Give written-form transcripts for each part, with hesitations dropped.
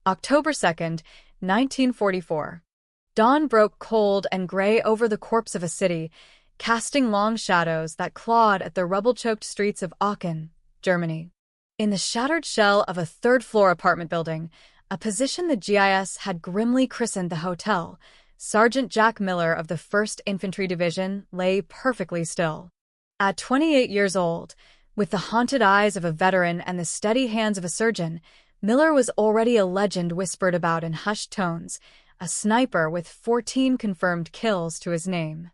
October 2nd, 1944. Dawn broke cold and gray over the corpse of a city, casting long shadows that clawed at the rubble-choked streets of Aachen, Germany. In the shattered shell of a third-floor apartment building, a position the GIS had grimly christened the hotel, Sergeant Jack Miller of the 1st Infantry Division lay perfectly still. At 28 years old, with the haunted eyes of a veteran and the steady hands of a surgeon, Miller was already a legend whispered about in hushed tones, a sniper with 14 confirmed kills to his name.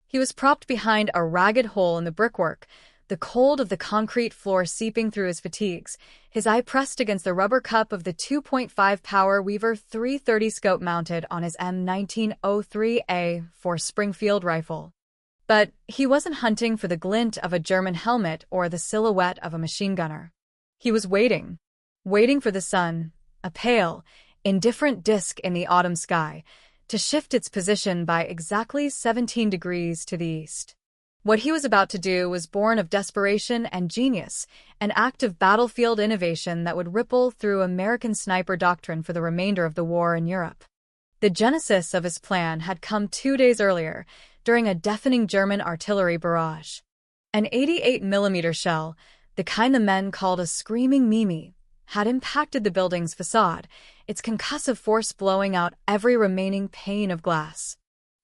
He was propped behind a ragged hole in the brickwork, the cold of the concrete floor seeping through his fatigues, his eye pressed against the rubber cup of the 2.5 power Weaver 330 scope mounted on his M1903A4 Springfield rifle. But he wasn't hunting for the glint of a German helmet or the silhouette of a machine gunner. He was waiting for the sun, a pale, indifferent disk in the autumn sky, to shift its position by exactly 17 degrees to the east. What he was about to do was born of desperation and genius, an act of battlefield innovation that would ripple through American sniper doctrine for the remainder of the war in Europe. The genesis of his plan had come 2 days earlier, during a deafening German artillery barrage. An 88mm shell, the kind the men called a screaming Mimi, had impacted the building's facade, its concussive force blowing out every remaining pane of glass.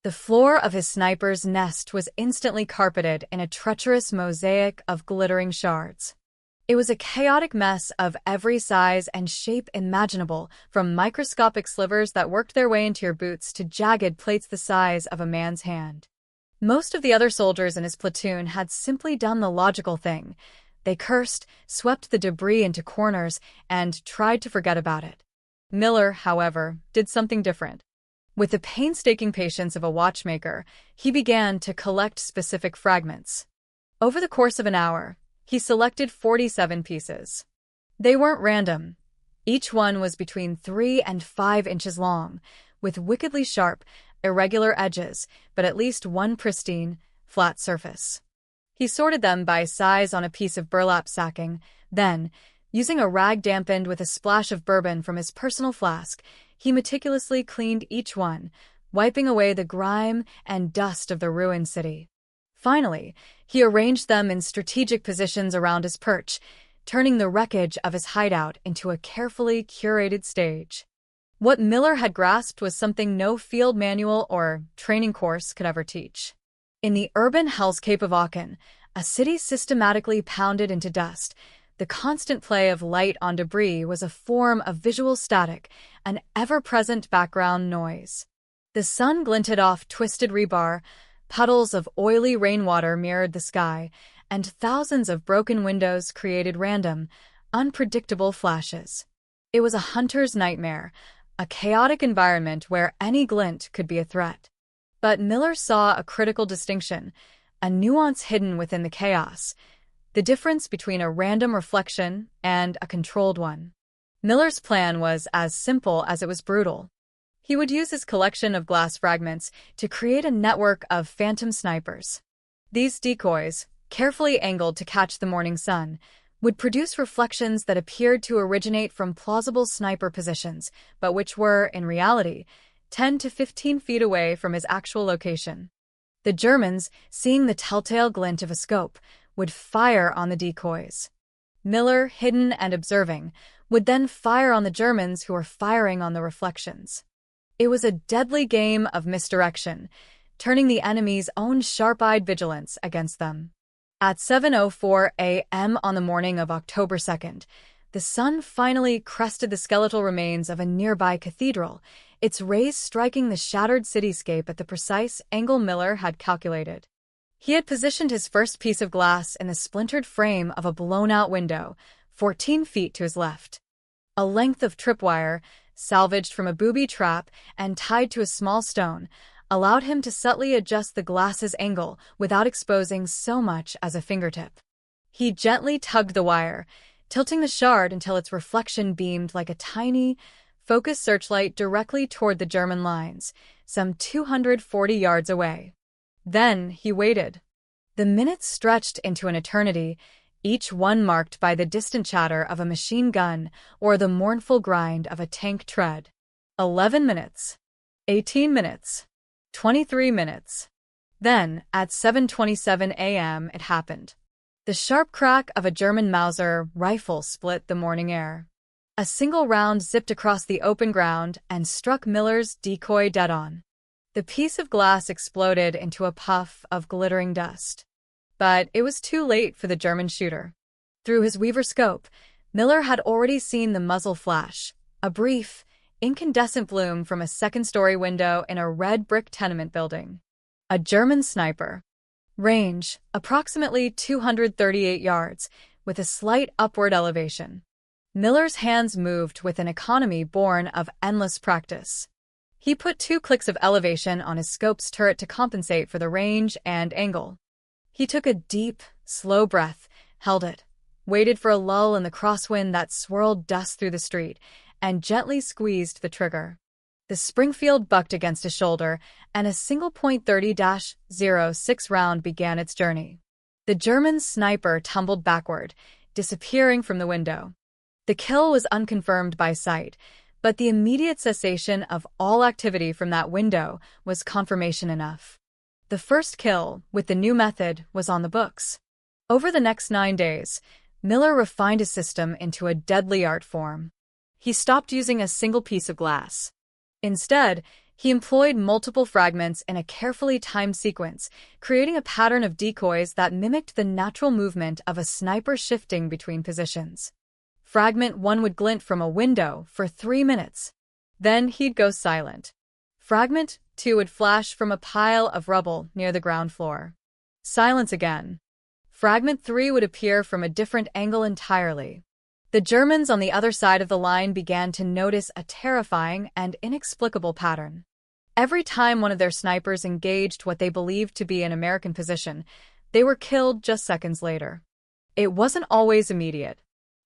The floor of his sniper's nest was instantly carpeted in a treacherous mosaic of glittering shards. It was a chaotic mess of every size and shape imaginable, from microscopic slivers that worked their way into your boots to jagged plates the size of a man's hand. Most of the other soldiers in his platoon had simply done the logical thing. They cursed, swept the debris into corners, and tried to forget about it. Miller, however, did something different. With the painstaking patience of a watchmaker, he began to collect specific fragments. Over the course of an hour, he selected 47 pieces. They weren't random. Each one was between 3 and 5 inches long, with wickedly sharp, irregular edges, but at least one pristine, flat surface. He sorted them by size on a piece of burlap sacking, then, using a rag dampened with a splash of bourbon from his personal flask, he meticulously cleaned each one, wiping away the grime and dust of the ruined city. Finally, he arranged them in strategic positions around his perch, turning the wreckage of his hideout into a carefully curated stage. What Miller had grasped was something no field manual or training course could ever teach. In the urban hellscape of Aachen, a city systematically pounded into dust, the constant play of light on debris was a form of visual static, an ever-present background noise. The sun glinted off twisted rebar, puddles of oily rainwater mirrored the sky, and thousands of broken windows created random, unpredictable flashes. It was a hunter's nightmare, a chaotic environment where any glint could be a threat. But Miller saw a critical distinction, a nuance hidden within the chaos, the difference between a random reflection and a controlled one. Miller's plan was as simple as it was brutal. He would use his collection of glass fragments to create a network of phantom snipers. These decoys, carefully angled to catch the morning sun, would produce reflections that appeared to originate from plausible sniper positions, but which were, in reality, 10 to 15 feet away from his actual location. The Germans, seeing the telltale glint of a scope, would fire on the decoys. Miller, hidden and observing, would then fire on the Germans who were firing on the reflections. It was a deadly game of misdirection, turning the enemy's own sharp-eyed vigilance against them. At 7:04 a.m. on the morning of October 2nd, the sun finally crested the skeletal remains of a nearby cathedral, its rays striking the shattered cityscape at the precise angle Miller had calculated. He had positioned his first piece of glass in the splintered frame of a blown-out window, 14 feet to his left. A length of tripwire, salvaged from a booby trap and tied to a small stone, allowed him to subtly adjust the glass's angle without exposing so much as a fingertip. He gently tugged the wire, tilting the shard until its reflection beamed like a tiny, focused searchlight directly toward the German lines, some 240 yards away. Then he waited. The minutes stretched into an eternity, each one marked by the distant chatter of a machine gun or the mournful grind of a tank tread. 11 minutes. 18 minutes. 23 minutes. Then, at 7:27 a.m. it happened. The sharp crack of a German Mauser rifle split the morning air. A single round zipped across the open ground and struck Miller's decoy dead on. The piece of glass exploded into a puff of glittering dust. But it was too late for the German shooter. Through his Weaver scope, Miller had already seen the muzzle flash, a brief, incandescent bloom from a second-story window in a red brick tenement building. A German sniper. Range, approximately 238 yards, with a slight upward elevation. Miller's hands moved with an economy born of endless practice. He put 2 clicks of elevation on his scope's turret to compensate for the range and angle. He took a deep, slow breath, held it, waited for a lull in the crosswind that swirled dust through the street, and gently squeezed the trigger. The Springfield bucked against his shoulder, and a single .30-06 round began its journey. The German sniper tumbled backward, disappearing from the window. The kill was unconfirmed by sight, but the immediate cessation of all activity from that window was confirmation enough. The first kill, with the new method, was on the books. Over the next 9 days, Miller refined his system into a deadly art form. He stopped using a single piece of glass. Instead, he employed multiple fragments in a carefully timed sequence, creating a pattern of decoys that mimicked the natural movement of a sniper shifting between positions. Fragment 1 would glint from a window for 3 minutes. Then he'd go silent. Fragment 2 would flash from a pile of rubble near the ground floor. Silence again. Fragment 3 would appear from a different angle entirely. The Germans on the other side of the line began to notice a terrifying and inexplicable pattern. Every time one of their snipers engaged what they believed to be an American position, they were killed just seconds later. It wasn't always immediate.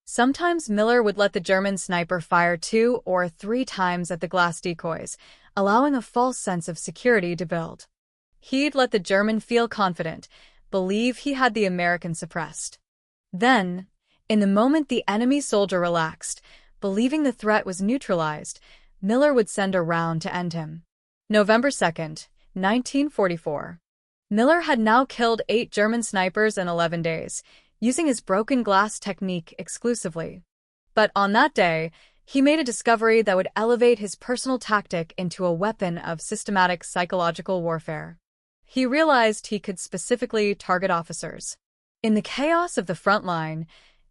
Sometimes Miller would let the German sniper fire 2 or 3 times at the glass decoys, allowing a false sense of security to build. He'd let the German feel confident, believe he had the American suppressed. Then, in the moment the enemy soldier relaxed, believing the threat was neutralized, Miller would send a round to end him. November 2nd, 1944. Miller had now killed 8 German snipers in 11 days, using his broken glass technique exclusively. But on that day, he made a discovery that would elevate his personal tactic into a weapon of systematic psychological warfare. He realized he could specifically target officers. In the chaos of the front line,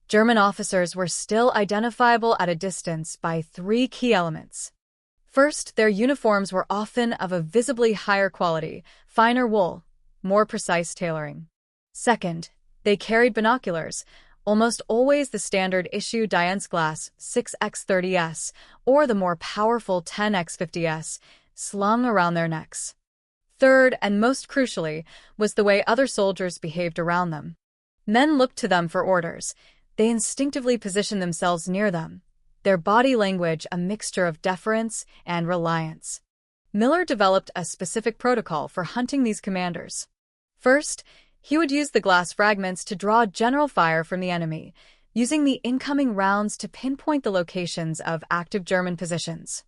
German officers were still identifiable at a distance by 3 key elements. First, their uniforms were often of a visibly higher quality, finer wool, more precise tailoring. Second, they carried binoculars, almost always the standard-issue Dience Glass 6x30s or the more powerful 10x50s, slung around their necks. Third, and most crucially, was the way other soldiers behaved around them. Men looked to them for orders. They instinctively positioned themselves near them, their body language a mixture of deference and reliance. Miller developed a specific protocol for hunting these commanders. First, he would use the glass fragments to draw general fire from the enemy, using the incoming rounds to pinpoint the locations of active German positions.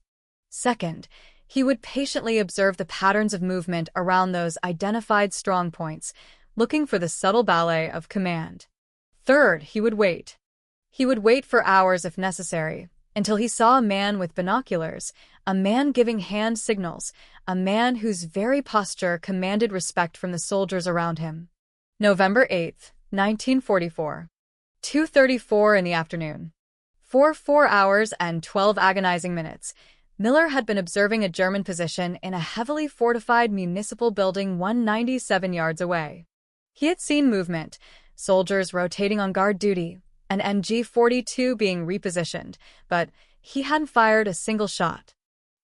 Second, he would patiently observe the patterns of movement around those identified strong points, looking for the subtle ballet of command. Third, he would wait. He would wait for hours if necessary, until he saw a man with binoculars, a man giving hand signals, a man whose very posture commanded respect from the soldiers around him. November 8th, 1944. 2:34 in the afternoon. For 4 hours and 12 agonizing minutes, Miller had been observing a German position in a heavily fortified municipal building 197 yards away. He had seen movement, soldiers rotating on guard duty, an MG-42 being repositioned, but he hadn't fired a single shot.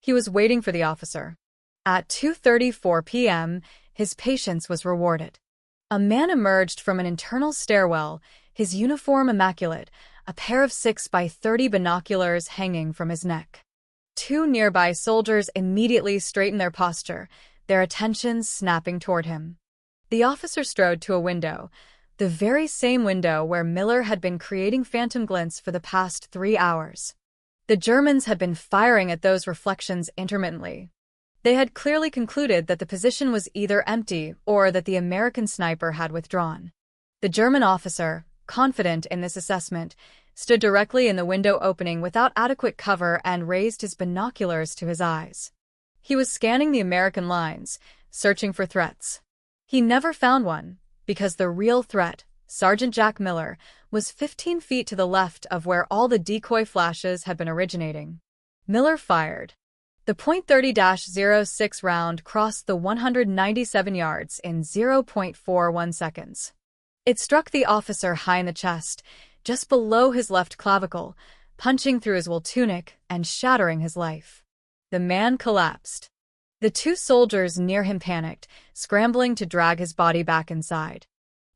He was waiting for the officer. At 2:34 p.m., his patience was rewarded. A man emerged from an internal stairwell, his uniform immaculate, a pair of 6x30 binoculars hanging from his neck. 2 nearby soldiers immediately straightened their posture, their attentions snapping toward him. The officer strode to a window, the very same window where Miller had been creating phantom glints for the past 3 hours. The Germans had been firing at those reflections intermittently. They had clearly concluded that the position was either empty or that the American sniper had withdrawn. The German officer, confident in this assessment, stood directly in the window opening without adequate cover and raised his binoculars to his eyes. He was scanning the American lines, searching for threats. He never found one, because the real threat, Sergeant Jack Miller, was 15 feet to the left of where all the decoy flashes had been originating. Miller fired. The .30-06 round crossed the 197 yards in 0.41 seconds. It struck the officer high in the chest, just below his left clavicle, punching through his wool tunic and shattering his life. The man collapsed. The 2 soldiers near him panicked, scrambling to drag his body back inside.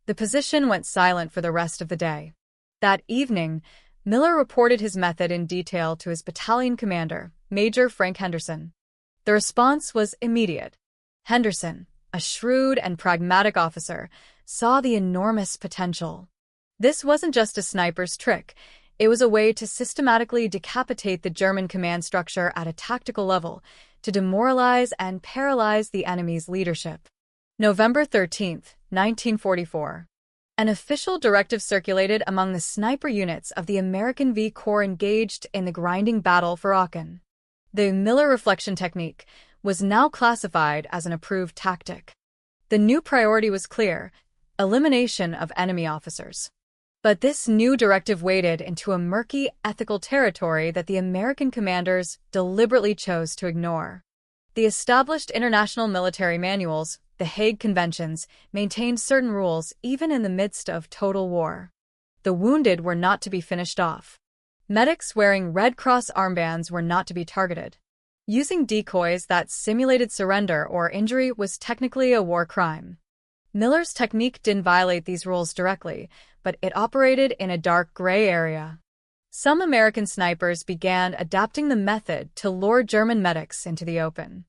The position went silent for the rest of the day. That evening, Miller reported his method in detail to his battalion commander, Major Frank Henderson. The response was immediate. Henderson, a shrewd and pragmatic officer, saw the enormous potential. This wasn't just a sniper's trick. It was a way to systematically decapitate the German command structure at a tactical level, to demoralize and paralyze the enemy's leadership. November 13, 1944. An official directive circulated among the sniper units of the American V Corps engaged in the grinding battle for Aachen. The Miller reflection technique was now classified as an approved tactic. The new priority was clear: elimination of enemy officers. But this new directive waded into a murky ethical territory that the American commanders deliberately chose to ignore. The established international military manuals, the Hague Conventions, maintained certain rules even in the midst of total war. The wounded were not to be finished off. Medics wearing Red Cross armbands were not to be targeted. Using decoys that simulated surrender or injury was technically a war crime. Miller's technique didn't violate these rules directly, but it operated in a dark gray area. Some American snipers began adapting the method to lure German medics into the open.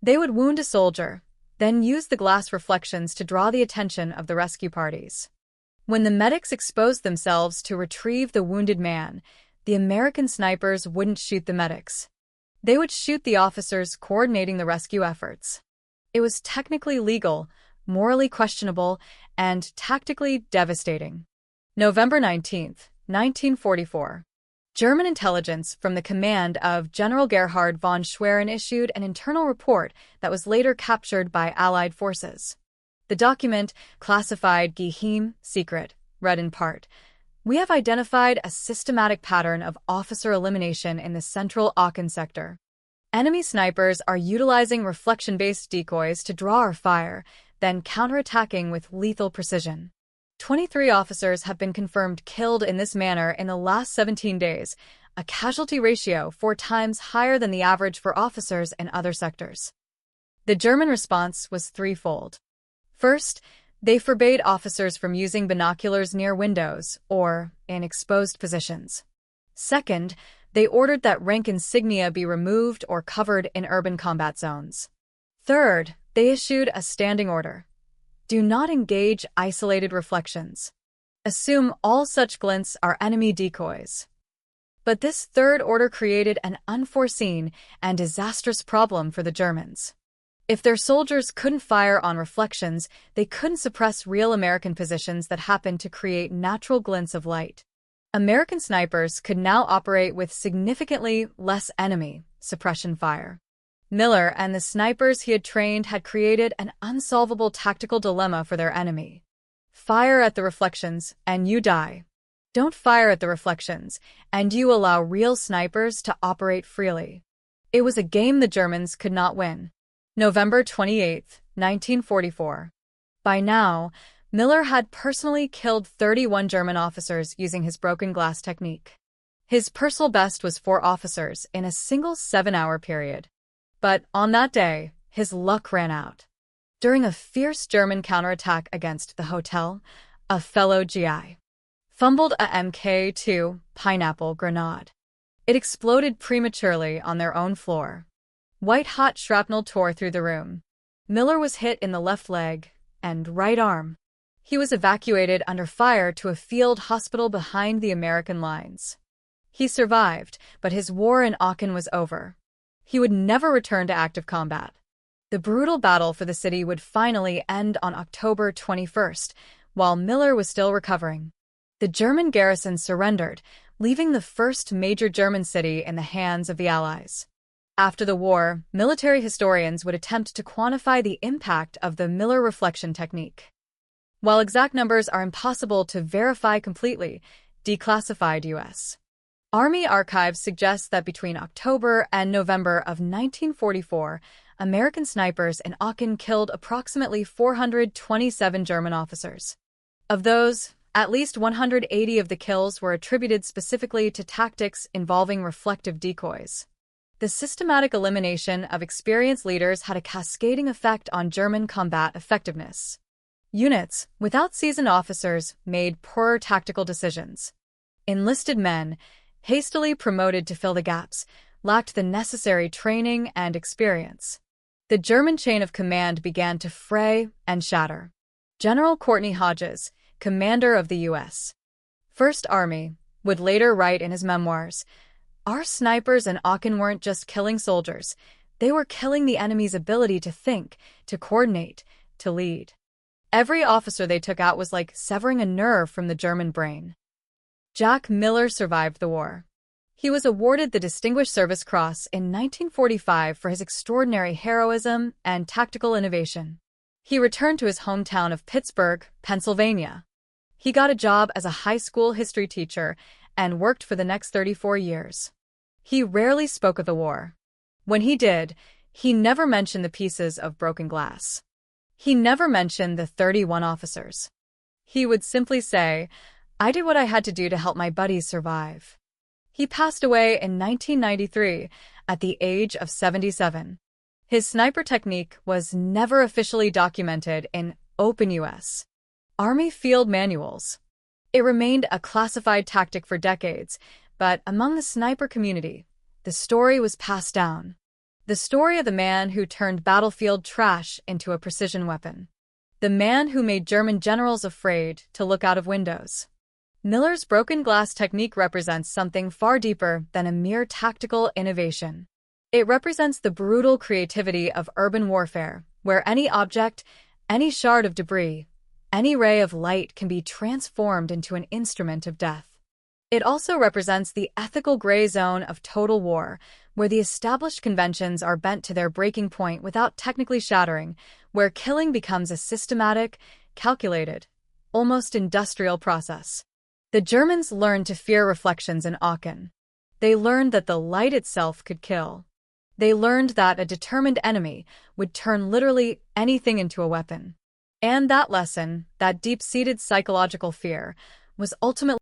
They would wound a soldier, then use the glass reflections to draw the attention of the rescue parties. When the medics exposed themselves to retrieve the wounded man, the American snipers wouldn't shoot the medics. They would shoot the officers coordinating the rescue efforts. It was technically legal, morally questionable, and tactically devastating. November 19, 1944. German intelligence from the command of General Gerhard von Schwerin issued an internal report that was later captured by Allied forces. The document, classified Geheim, secret, read in part, "We have identified a systematic pattern of officer elimination in the central Aachen sector. Enemy snipers are utilizing reflection-based decoys to draw our fire, then counterattacking with lethal precision. 23 officers have been confirmed killed in this manner in the last 17 days, a casualty ratio 4 times higher than the average for officers in other sectors." The German response was threefold. First, they forbade officers from using binoculars near windows or in exposed positions. Second, they ordered that rank insignia be removed or covered in urban combat zones. Third, they issued a standing order. Do not engage isolated reflections. Assume all such glints are enemy decoys. But this third order created an unforeseen and disastrous problem for the Germans. If their soldiers couldn't fire on reflections, they couldn't suppress real American positions that happened to create natural glints of light. American snipers could now operate with significantly less enemy suppression fire. Miller and the snipers he had trained had created an unsolvable tactical dilemma for their enemy. Fire at the reflections, and you die. Don't fire at the reflections, and you allow real snipers to operate freely. It was a game the Germans could not win. November 28, 1944. By now, Miller had personally killed 31 German officers using his broken glass technique. His personal best was 4 officers in a single 7-hour period. But on that day, his luck ran out. During a fierce German counterattack against the hotel, a fellow GI fumbled a Mk2 pineapple grenade. It exploded prematurely on their own floor. White-hot shrapnel tore through the room. Miller was hit in the left leg and right arm. He was evacuated under fire to a field hospital behind the American lines. He survived, but his war in Aachen was over. He would never return to active combat. The brutal battle for the city would finally end on October 21st, while Miller was still recovering. The German garrison surrendered, leaving the first major German city in the hands of the Allies. After the war, military historians would attempt to quantify the impact of the Miller reflection technique. While exact numbers are impossible to verify completely, declassified U.S. Army archives suggest that between October and November of 1944, American snipers in Aachen killed approximately 427 German officers. Of those, at least 180 of the kills were attributed specifically to tactics involving reflective decoys. The systematic elimination of experienced leaders had a cascading effect on German combat effectiveness. Units, without seasoned officers, made poorer tactical decisions. Enlisted men, hastily promoted to fill the gaps, lacked the necessary training and experience. The German chain of command began to fray and shatter. General Courtney Hodges, commander of the U.S. First Army, would later write in his memoirs, "Our snipers in Aachen weren't just killing soldiers, they were killing the enemy's ability to think, to coordinate, to lead. Every officer they took out was like severing a nerve from the German brain." Jack Miller survived the war. He was awarded the Distinguished Service Cross in 1945 for his extraordinary heroism and tactical innovation. He returned to his hometown of Pittsburgh, Pennsylvania. He got a job as a high school history teacher and worked for the next 34 years. He rarely spoke of the war. When he did, he never mentioned the pieces of broken glass. He never mentioned the 31 officers. He would simply say, "I did what I had to do to help my buddies survive." He passed away in 1993 at the age of 77. His sniper technique was never officially documented in open U.S. Army field manuals. It remained a classified tactic for decades, but among the sniper community, the story was passed down. The story of the man who turned battlefield trash into a precision weapon. The man who made German generals afraid to look out of windows. Miller's broken glass technique represents something far deeper than a mere tactical innovation. It represents the brutal creativity of urban warfare, where any object, any shard of debris, any ray of light can be transformed into an instrument of death. It also represents the ethical gray zone of total war, where the established conventions are bent to their breaking point without technically shattering, where killing becomes a systematic, calculated, almost industrial process. The Germans learned to fear reflections in Aachen. They learned that the light itself could kill. They learned that a determined enemy would turn literally anything into a weapon. And that lesson, that deep-seated psychological fear, was ultimately